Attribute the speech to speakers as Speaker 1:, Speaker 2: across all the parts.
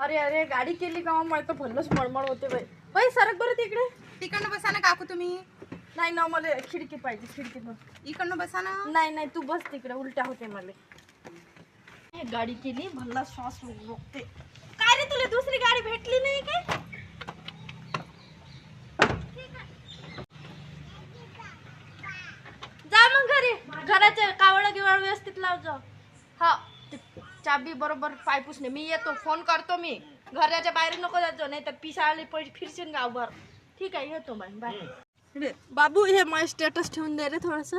Speaker 1: अरे अरे गाडी केली का मला तर भल्लच मळमळ होते बाई. बाई सरक बरं तिकडे.
Speaker 2: तिकडनं बसा ना काकू तुम्ही.
Speaker 1: नाही ना मला खिडकी पाहिजे खिडकीतून.
Speaker 2: इकडनं बसा ना.
Speaker 1: नाही नाही तू बस तिकडे उलट्या होते मला. गाडी केली भल्ला श्वास रोखते. काय रे तुला दुसरी गाडी भेटली नाही काय? जा मग घरी घराचे कावड गिवड व्यवस्थित लाव जा. हा चाबी बरोबर पाय पुसणे. मी येतो फोन करतो. मी घराच्या बाहेर नको जातो नाही तर पिसाळले फिरशील गावभर. ठीक आहे येतो मग बाय. बाबू हे माझं स्टेटस ठेवून दे रे थोडस.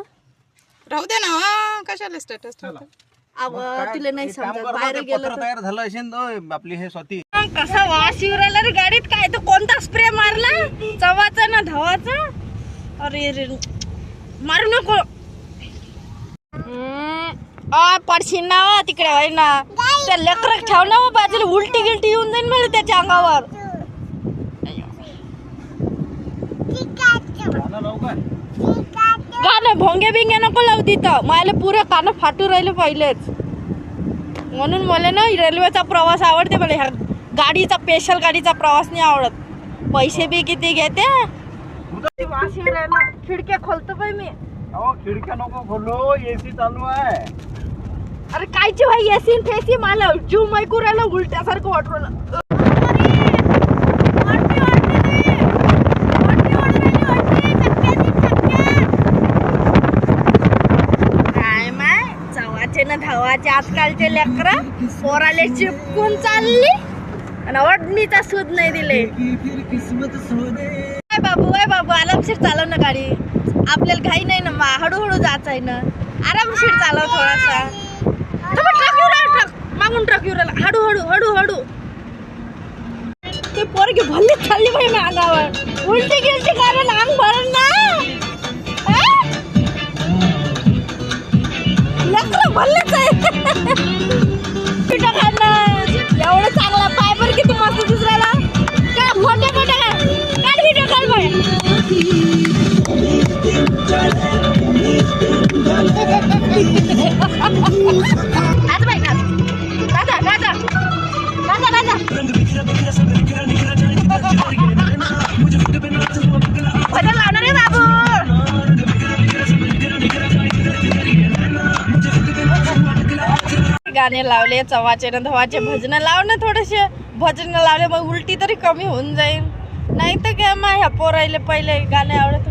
Speaker 2: राहू दे ना कशाला स्टेटस ठेवता.
Speaker 1: तिला नाही समजत बाहेर गेलं
Speaker 3: तयार झालं असेल आपली हे स्वाती.
Speaker 1: कसा वास येऊ राहिला रे गाडीत. काय तो कोणता स्प्रे मारला चवाचा ना धवाचा. अरे रे मारू नको. पडशील ना तिकडे आहे ना. त्या लेकर ठेव ना बाजूला उलटी गिलटी येऊन जाईल मला त्याच्या अंगावर. गाणं भोंगे बिंगे नको लावू तिथं. मला पुरे कान फाटू राहिले पहिलेच. म्हणून मला ना रेल्वेचा प्रवास आवडते. मला ह्या गाडीचा स्पेशल गाडीचा प्रवास नाही आवडत. पैसे बी किती घेते. खिडक्या खोलतो बाई मी.
Speaker 3: खिडक्या नको खोलो एसी चालू आहे.
Speaker 1: अरे कायची भाई एसी फेसी मला जीव मैकू राहिला उलट्यासारखं वाटलं. काय माय चवाचे ना धावाचे आजकालचे लेकरा पोराले चिपकून चालली आणि ओढणीचा सूद नाही दिले. बाबू आरामशीर चालव ना गाडी. आपल्याला घाई नाही ना हळूहळू जायचं आहे ना. आरामशीर चालव थोडासा. ट्रक मागून ट्रक येऊ राहिला. हळू ते पोरगी भल्ली चालली बाई मी अंगावर. उलटी गिलटी कारण अंग भरण ना. लेकरं भल्लीच आहे. एवढं चांगला पाय बरं किती मस्त दुसऱ्याला. काय मोठे काढ व्हिडिओ काढ बाई. नाच बाई नाच. गाजा भजन लावणार रे बाबू. गाणे लावले चवाचे ना धवाचे. भजन लाव ना थोडेसे. भजन लावले मग उलटी तरी कमी होऊन जाईल. नाही तर काय ह्या पोरायले पहिले गाणे आवडत.